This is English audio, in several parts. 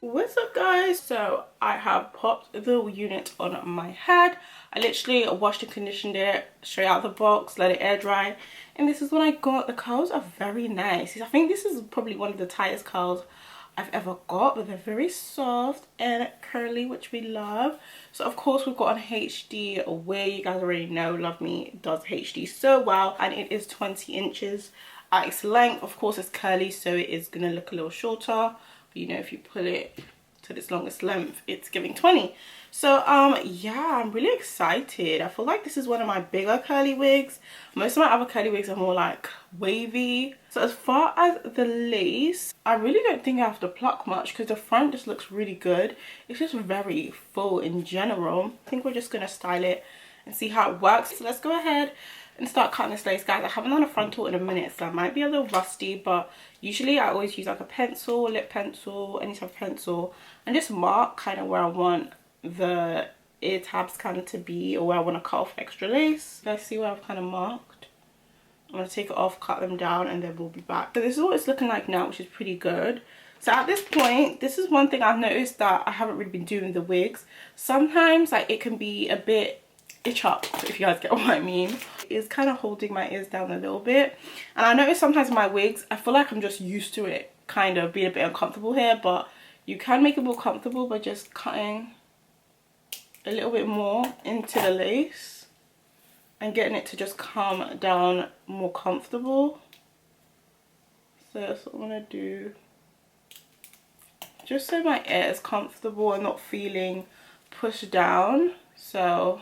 What's up guys? So I have popped the unit on my head. I literally washed and conditioned it straight out of the box, let it air dry, and this is what I got. The curls are very nice. I think this is probably one of the tightest curls I've ever got, but they're very soft and curly, which we love. So of course we've got an HD where you guys already know Love Me does HD so well, and it is 20 inches at its length. Of course it's curly, so it is gonna look a little shorter. You know, if you pull it to its longest length, it's giving 20. So yeah, I'm really excited. I feel like this is one of my bigger curly wigs. Most of my other curly wigs are more like wavy. So as far as the lace, I really don't think I have to pluck much because the front just looks really good. It's just very full in general. I think we're just gonna style it and see how it works. So let's go ahead and start cutting this lace, guys. I haven't done a frontal in a minute, so I might be a little rusty, but usually I always use like a pencil, lip pencil, any type of pencil, and just mark kind of where I want the ear tabs kind of to be, or where I want to cut off extra lace. You guys see where I've kind of marked? I'm going to take it off, cut them down, and then we'll be back. So this is what it's looking like now, which is pretty good. So at this point, this is one thing I've noticed that I haven't really been doing with the wigs. Sometimes like it can be a bit itch up, if you guys get what I mean. It's kind of holding my ears down a little bit, and I notice sometimes my wigs, I feel like I'm just used to it kind of being a bit uncomfortable here, but you can make it more comfortable by just cutting a little bit more into the lace and getting it to just come down more comfortable. So that's what I'm gonna do, just so my ear is comfortable and not feeling pushed down. So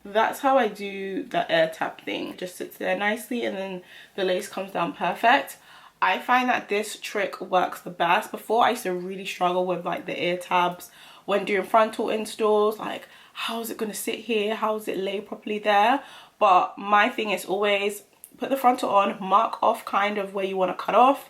that's how I do the air tap thing. It just sits there nicely and then the lace comes down perfect. I find that this trick works the best. Before I used to really struggle with like the ear tabs when doing frontal installs, like how is it going to sit here, how is it lay properly there. But my thing is always put the frontal on, mark off kind of where you want to cut off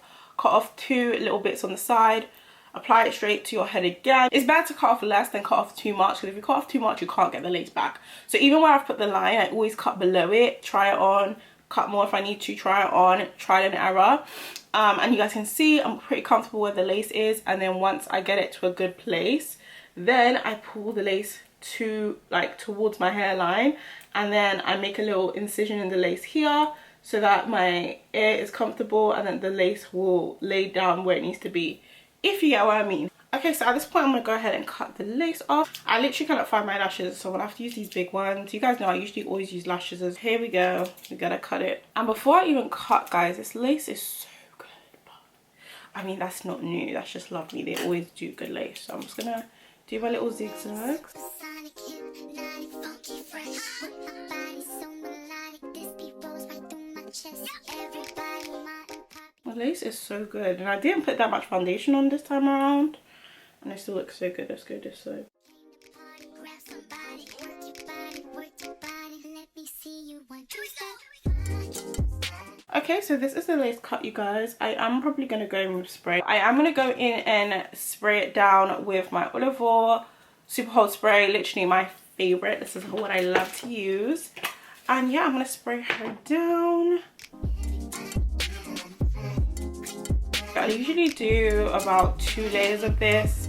2 little bits on the side, apply it straight to your head again. It's better to cut off less than cut off too much, because if you cut off too much you can't get the lace back. So even where I've put the line, I always cut below it, try it on, cut more if I need to, try it on, trial and error. And you guys can see I'm pretty comfortable where the lace is, and then once I get it to a good place, then I pull the lace to like towards my hairline, and then I make a little incision in the lace here so that my ear is comfortable, and then the lace will lay down where it needs to be, if you get what I mean. Okay, so at this point I'm gonna go ahead and cut the lace off. I literally cannot find my lashes, so I'm gonna have to use these big ones. You guys know I usually always use lash scissors. Here we go, we gotta cut it. And before I even cut, guys, this lace is so good. But I mean, that's not new, that's just lovely. They always do good lace. So I'm just gonna do my little zigzags. The lace is so good, and I didn't put that much foundation on this time around, and it still looks so good. Let's go this side. Okay, so this is the lace cut, you guys. I am probably going to go in with spray. I am going to go in and spray it down with my Olive Oil Super Hold Spray. Literally my favorite. This is what I love to use. And yeah, I'm going to spray her down. I usually do about 2 layers of this.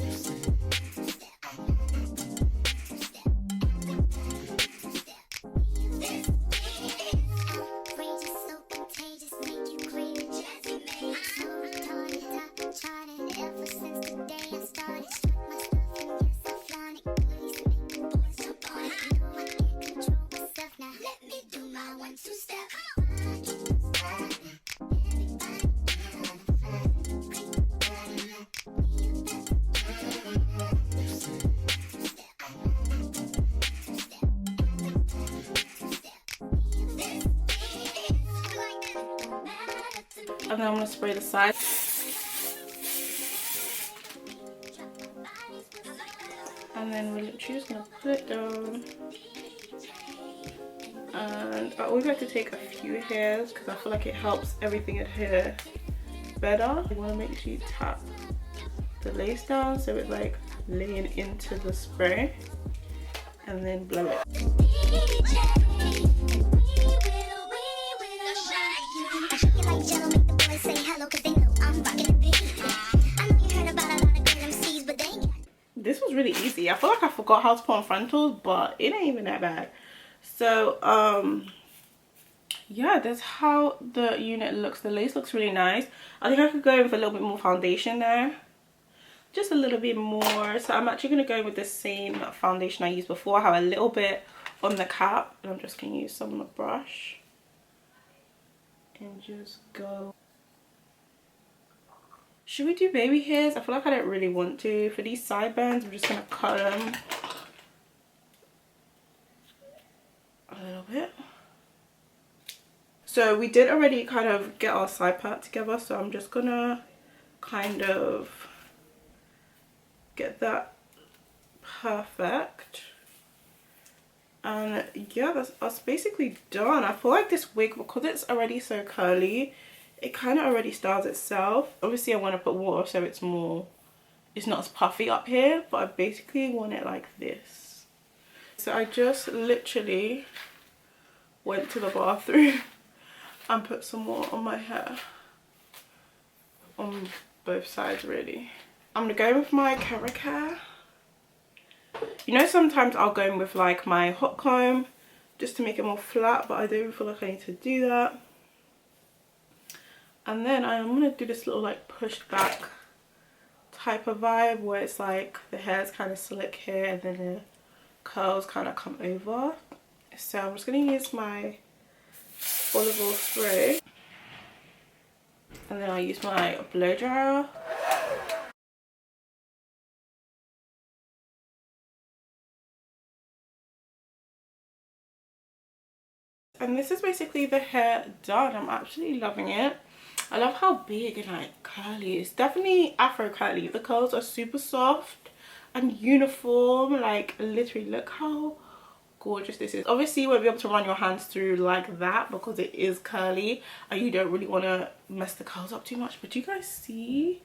And then I'm going to spray the side. And then we're literally just going to put it down. And I always like to take a few hairs because I feel like it helps everything adhere better. You want to make sure you tap the lace down so it's like laying into the spray, and then blow it. This was really easy. I feel like I forgot how to put on frontals, but it ain't even that bad. So yeah, that's how the unit looks. The lace looks really nice. I think I could go in with a little bit more foundation there, just a little bit more. So I'm actually going to go with the same foundation I used before. I have a little bit on the cap, and I'm just going to use some on the brush and just go. Should we do baby hairs? I feel like I don't really want to. For these sideburns, I'm just going to cut them a little bit. So we did already kind of get our side part together, so I'm just going to kind of get that perfect. And yeah, that's basically done. I feel like this wig, because it's already so curly, it kind of already styles itself. Obviously I want to put water so it's not as puffy up here, but I basically want it like this. So I just literally went to the bathroom and put some water on my hair, on both sides really. I'm gonna go with my Carrot hair. You know, sometimes I'll go in with like my hot comb just to make it more flat, but I don't feel like I need to do that. And then I'm gonna do this little like pushed back type of vibe where it's like the hair's kind of slick here and then the curls kind of come over. So I'm just gonna use my olive oil spray, and then I'll use my blow dryer. And this is basically the hair done. I'm absolutely loving it. I love how big and like curly. It's definitely Afro curly. The curls are super soft and uniform. Like literally, look how gorgeous this is. Obviously you won't be able to run your hands through like that because it is curly and you don't really want to mess the curls up too much. But do you guys see?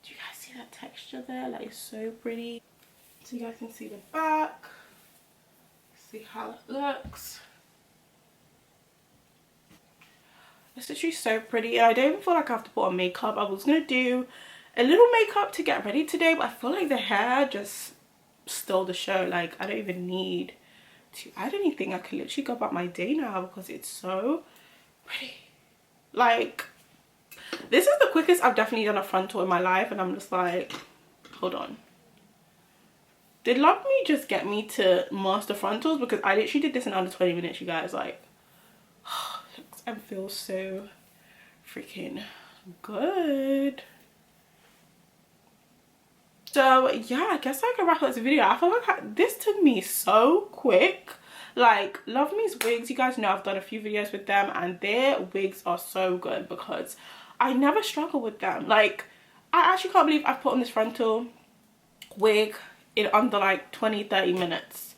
Do you guys see that texture there? Like it's so pretty. So you guys can see the back. See how it looks. It's literally so pretty, and I don't even feel like I have to put on makeup. I was gonna do a little makeup to get ready today, but I feel like the hair just stole the show. Like I don't even need to add anything. I can literally go about my day now because it's so pretty. Like this is the quickest I've definitely done a frontal in my life, and I'm just like, hold on, did Love Me just get me to master frontals? Because I literally did this in under 20 minutes, you guys. Like looks and feels so freaking good. So yeah, I guess I can wrap up this video. I feel like this took me so quick. Like Love Me's wigs, you guys know I've done a few videos with them and their wigs are so good because I never struggle with them. Like I actually can't believe I've put on this frontal wig in under like 20-30 minutes.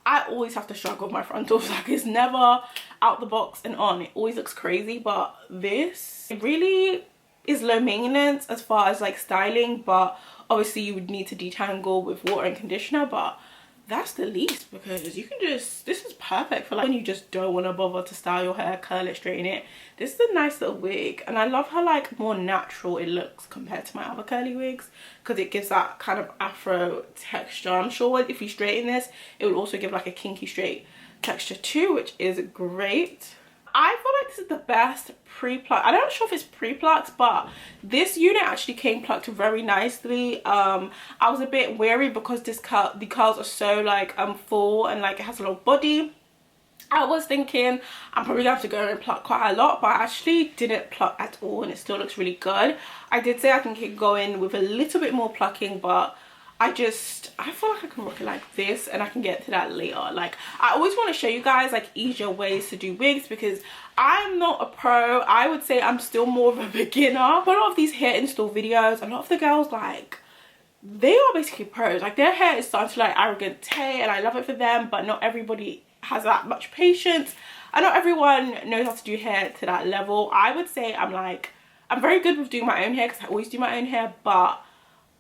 I always have to struggle with my frontals. Like it's never out the box and on. It always looks crazy, but this, it really is low maintenance as far as like styling, but obviously you would need to detangle with water and conditioner, but that's the least because you can just, this is perfect for like when you just don't want to bother to style your hair, curl it, straighten it. This is a nice little wig, and I love how like more natural it looks compared to my other curly wigs because it gives that kind of Afro texture. I'm sure if you straighten this, it will also give like a kinky straight texture too, which is great. I feel like this is the best pre-plucked. I'm not sure if it's pre-plucked, but this unit actually came plucked very nicely. I was a bit wary because the curls are so like full and like it has a lot of body. I was thinking I'm probably gonna have to go and pluck quite a lot, but I actually didn't pluck at all and it still looks really good. I did say I can keep going with a little bit more plucking, but I feel like I can rock it like this, and I can get to that later. Like I always want to show you guys like easier ways to do wigs because I'm not a pro. I would say I'm still more of a beginner. A lot of these hair install videos, a lot of the girls, like they are basically pros. Like their hair is starting to like arrogant hair, and I love it for them, but not everybody has that much patience and not everyone knows how to do hair to that level. I would say I'm like I'm very good with doing my own hair because I always do my own hair, but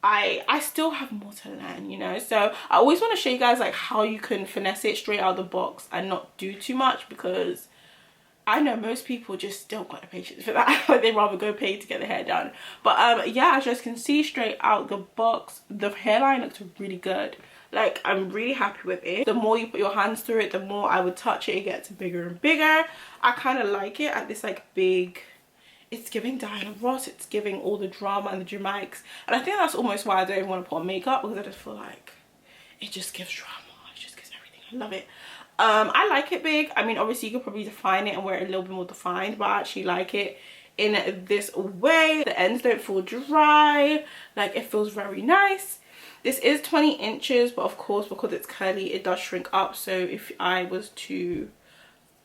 I still have more to learn, you know. So I always want to show you guys like how you can finesse it straight out of the box and not do too much, because I know most people just don't got the patience for that. They'd rather go pay to get their hair done. But yeah, as you guys can see straight out the box, the hairline looks really good. Like, I'm really happy with it. The more you put your hands through it, the more I would touch it, it gets bigger and bigger. I kind of like it at this like big, it's giving Diana Ross, it's giving all the drama and the dramatics. And I think that's almost why I don't even want to put on makeup, because I just feel like it just gives drama, it just gives everything. I love it. I like it big. I mean, obviously you could probably define it and wear it a little bit more defined, but I actually like it in this way. The ends don't feel dry, like it feels very nice. This is 20 inches, but of course because it's curly it does shrink up, so if I was to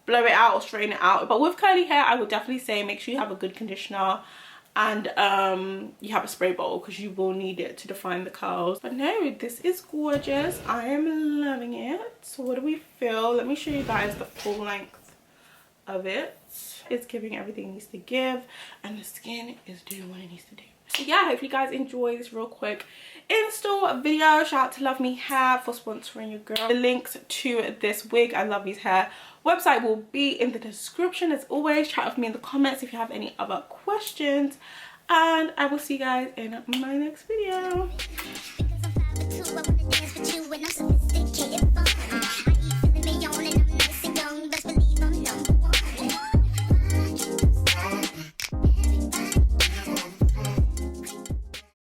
blow it out or straighten it out, but with curly hair I would definitely say make sure you have a good conditioner and you have a spray bottle, because you will need it to define the curls. But no, this is gorgeous. I am loving it. So what do we feel? Let me show you guys the full length of it. It's giving everything it needs to give, and the skin is doing what it needs to do. So yeah, hope you guys enjoy this real quick install video. Shout out to Luvmehair for sponsoring your girl. The links to this wig and Lovey's hair website will be in the description. As always, chat with me in the comments if you have any other questions, and I will see you guys in my next video.